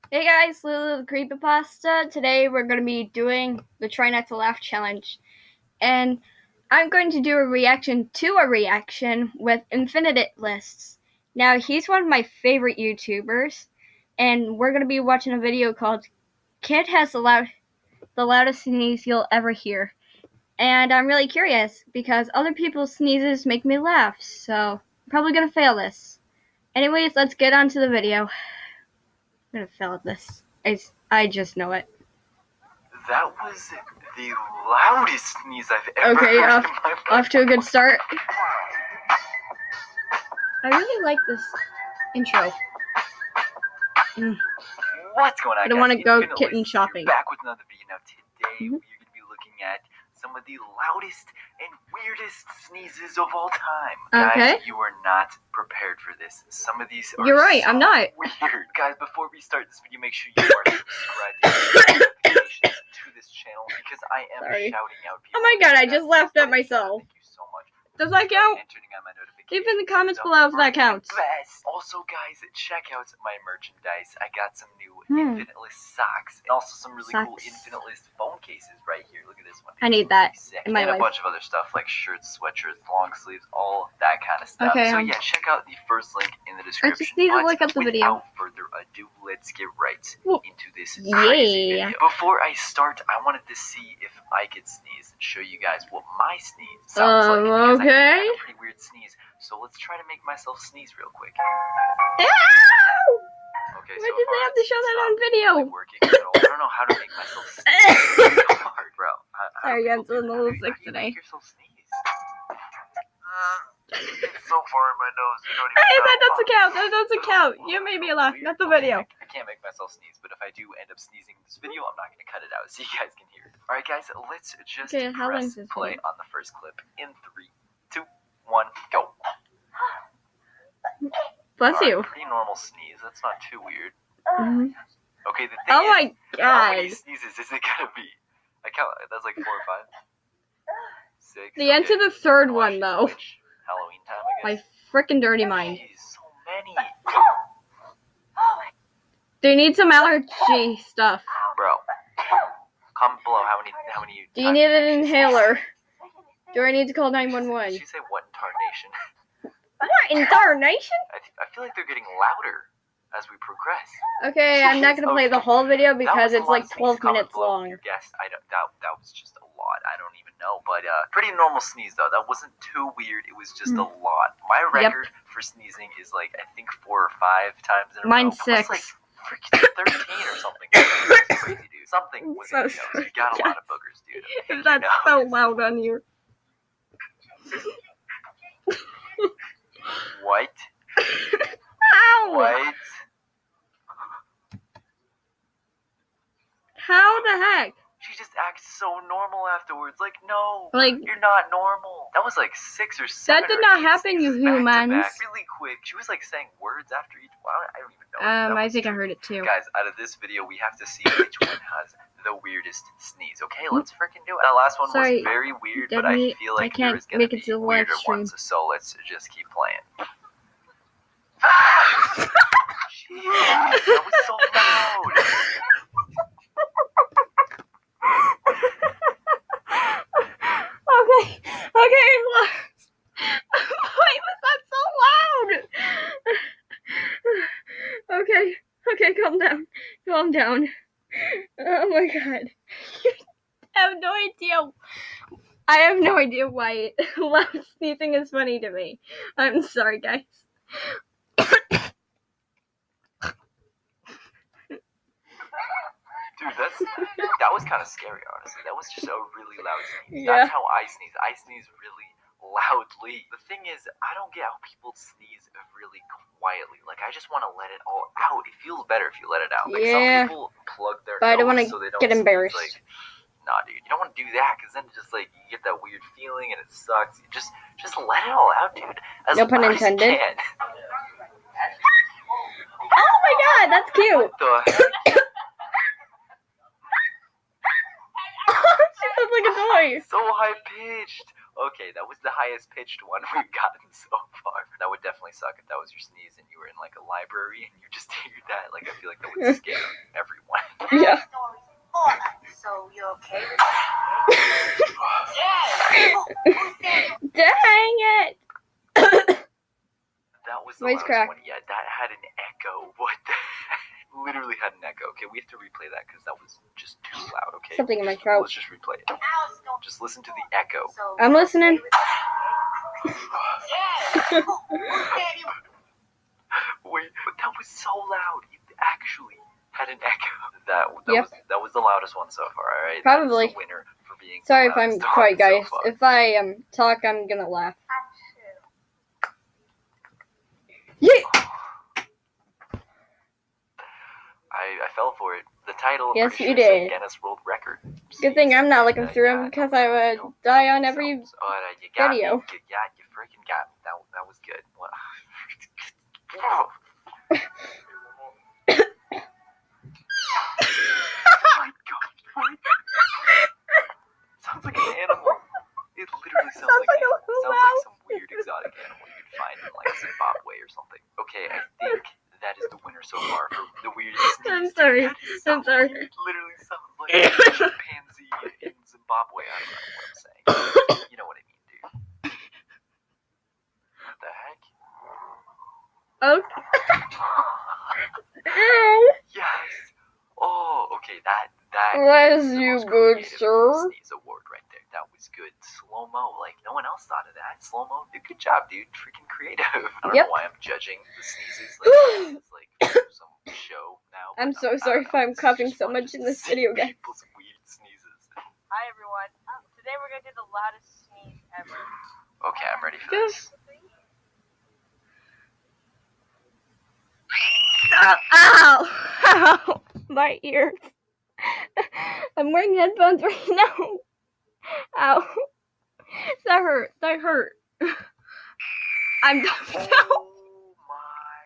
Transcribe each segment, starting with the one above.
Hey guys, Lulu the Creepypasta. Today we're going to be doing the Try Not to Laugh challenge. And I'm going to do a reaction to a reaction with Infinite Lists. Now, he's one of my favorite YouTubers. And we're going to be watching a video called Kid Has the Loudest Sneeze You'll Ever Hear. And I'm really curious because other people's sneezes make me laugh. So I'm probably going to fail this. Anyways, let's get on to the video. I'm going to fail at this. I just know it. That was the loudest sneeze I've ever heard in my life. Off to a good start. I really like this intro. What's going on, I don't want to go kitten shopping. Back with another video. Now today we're going to be looking at some of the loudest and weirdest sneezes of all time. Okay. Guys, you are not prepared for this. Some of these are You're right, so I'm not. weird. Guys, before we start this video, make sure you are subscribed and notifications to this channel because I am shouting out people. Oh my god, I just laughed at myself. Thank you so much. Does that count? Leave in the comments below if that counts. Also, guys, check out my merchandise. I got some new Infinite List socks and also some really cool Infinite List phone cases right here. Look at this one. I need that in my life. And a bunch of other stuff like shirts, sweatshirts, long sleeves, all that kind of stuff. Okay, so yeah, check out the first link in the description. I just need to look up the video. Without further ado, let's get right into this crazy video. Before I start, I wanted to see if I could sneeze and show you guys what my sneeze sounds like. Because I have a pretty weird sneeze. So let's try to make myself sneeze real quick. Ow! Okay, why did they have to show that on video? Really working at all. I don't know how to make myself sneeze. It's hard, bro. Sorry, I'm feeling a little sick today. Make yourself sneeze? It's so far in my nose. You don't even Hey, know. that doesn't count. That doesn't count. You made me laugh, not the video. I can't make myself sneeze, but if I do end up sneezing in this video, I'm not going to cut it out so you guys can hear it. Alright, guys, let's just press play on the first clip in 3, 2, 1, go. Bless you. Pretty normal sneeze. That's not too weird. Okay, the thing Oh is, my how many god. sneezes is it gonna be? I count. That's like 4 or 5. 6. The end to the third one, though. Halloween time, I guess. My frickin' dirty mind. Jeez, so many. Do you need some allergy stuff? Bro, comment below how many Do you need an inhaler? Do I need to call 911? Did she say what incarnation? What incarnation? I feel like they're getting louder as we progress. Okay, I'm not gonna play the whole video because it's like 12 minutes long. Yes, that was just a lot. I don't even know, but pretty normal sneeze though. That wasn't too weird. It was just a lot. My record for sneezing is like I think 4 or 5 times in a row. Mine's 6. Like freaking 13 or something. That's crazy, dude. Something was in your nose. You got a lot of boogers, dude. That's so loud on you. What? Ow! What? How the heck? She just acts so normal afterwards. Like, no, Like, you're not normal. That was like 6 or 7. That did not happen, you humans. Really quick. She was like saying words after each one. I don't even know. I think I heard it too. Guys, out of this video, we have to see which one has the weirdest sneeze. Okay, let's freaking do it. That last one was very weird, but I feel like there's gonna be weirder ones. So let's just keep playing. Jeez, that was so loud. Okay, look. Why was that so loud? Okay, calm down. Oh my god. I have no idea why loud sneezing is funny to me. I'm sorry, guys. Dude, that was kind of scary, honestly. That was just a really loud sneeze. Yeah. That's how I sneeze. I sneeze really loudly. The thing is, I don't get how people sneeze really quietly. Like, I just want to let it all out. It feels better if you let it out. Like, some people plug their but I don't want so they to don't get embarrassed. Like, nah, dude, you don't want to do that because then it just like you get that weird feeling and it sucks. You just let it all out, dude. As no pun intended. Oh my god, that's cute. What the heck? She sounds like a toy. So high pitched. Okay, that was the highest pitched one we've gotten so far. That would definitely suck if that was your sneeze and you were in like a library and you just heard that. Like I feel like that would scare everyone. Yeah. So you okay with Dang it! That was the Voice loudest crack. one yet. That had an echo. What the heck? Literally had an echo. Okay, we have to replay that because that was just too loud. Okay, Something in my throat. let's just replay it. Just listen to the echo. I'm listening. Wait, but that was so loud. It actually had an echo. Yep. That was the loudest one so far. All right. Probably. That's the winner for being. Sorry the if I'm loudest one quiet, guys. So far. If I talk, I'm gonna laugh. Yeah. I fell for it. The title. I'm Yes, pretty you sure said did. Guinness World Record. Good thing I'm not looking through them Yeah, because I would die on every. you got video. Me. You freaking got me. That was good. What? Oh my God! What? Sounds like an animal. It literally sounds like an animal. Sounds like some weird exotic animal you could find in like Zimbabwe or something. Okay, I think that is the winner so far for the weirdest sneeze. I'm sorry. I'm sorry. It literally sounds like a chimpanzee in Zimbabwe. I don't know what I'm saying. You know what I mean, dude. What the heck? Okay. Yes. Oh, okay. That Bless is the you, most good creative sir. sneeze award right there. That was good. Slow mo. Like no one else thought of that. Slow mo. Good job, dude. Freaking creative. I don't Yep. know why I'm judging the sneezes. Like it's like some show now. I'm but so I sorry don't if know. I'm It's coughing just so fun much just in to this see video, guys. people's weird sneezes. Hi everyone. Today we're gonna do the loudest sneeze ever. Okay, I'm ready for this. Ow! Ow! My ears. I'm wearing headphones right now. Ow. That hurt. That hurt. I'm done now. Oh my.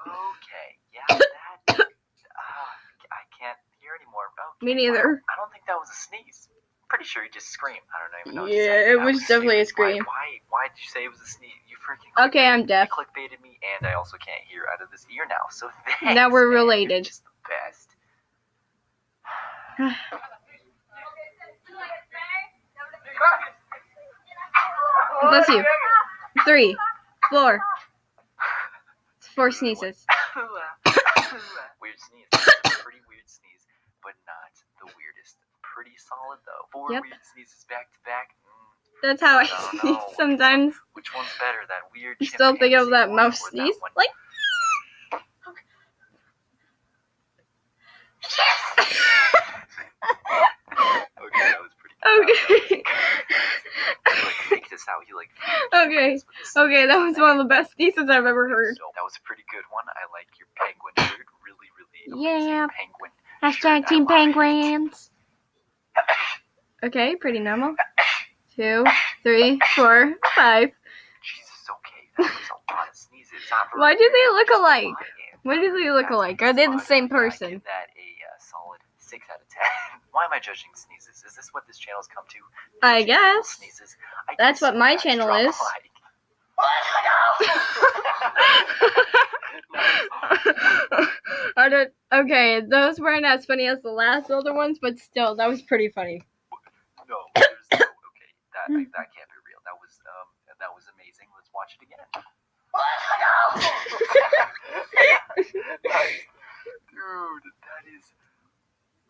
Okay. Yeah, that. I can't hear anymore. Okay, Me neither. I don't think that was a sneeze. Pretty sure you just screamed. I don't even know. What to Yeah, say. it That was definitely a stupid. scream. Why did you say it was a sneeze? You freaking. Okay, I'm deaf. You clickbaited me, and I also can't hear out of this ear now. So thanks. Now we're man. related. You're just the best. Bless you. 3, 4. 4 sneezes. Weird sneeze. Pretty weird sneeze, but not the weirdest. Pretty solid though. 4 Yep. weird sneezes back to back. That's how I I don't sneeze know. sometimes. Which one's better? That weird You still think of chimpanzee that one mouse or sneeze? that one? Like. Okay, that was pretty good. Okay. Like, take this out. You like. Okay. Okay, that was one of the best sneezes I've ever heard. So, that was a pretty good one. I like your penguin shirt. Really, really amazing Yeah. penguin. Hashtag shirt. Team I love it. Penguins. Okay, pretty normal. 2, 3, 4, 5. Jesus, okay. That was a lot of sneezes. Not very Why do they weird, look just a alike? lot, and Why do they look that's alike? Are they the fun. same I person? give that a solid 6 out of 10. Why am I judging sneezes? Is this what this channel's come to? I Judging people's guess. Sneezes? I That's can what see my you guys channel drop is. a like. I don't. Okay, those weren't as funny as the last other ones, but still, that was pretty funny. No, there's no. Okay, that can't be real. That was amazing. Let's watch it again. Dude, that is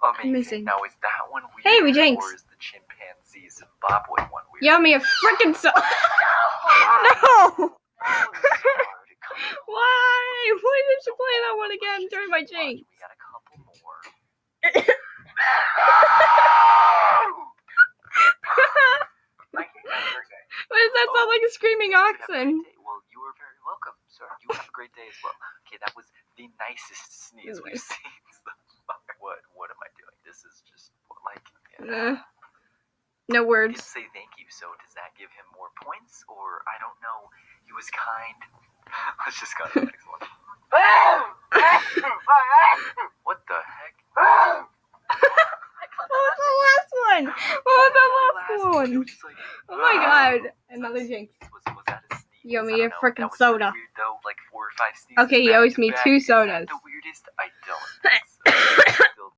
amazing. Amazing. Now, is that one weird? Hey, we jinx. Or is the chimpanzee Zimbabwe one weird? Yummy a freaking so. No. Why? Why did you play that one again during my jinx? We got a couple more. Why does that sound like a screaming oxen? Well, you are very welcome, sir. You have a great day as well. Okay, that was the nicest sneeze we've seen so far. What am I doing? This is just like. No He words. didn't say thank you, so does that give him more points? Or, I don't know, he was kind. Let's just go to the next one. What the heck? What was the last one? What was the last one? Just like, Oh my god. Another jinx. Was that a sneeze? You owe I me don't a know. frickin' That was soda. pretty weird, though. Like 4 or 5 sneezes Okay, he back owes to me back. 2 Is that sodas. the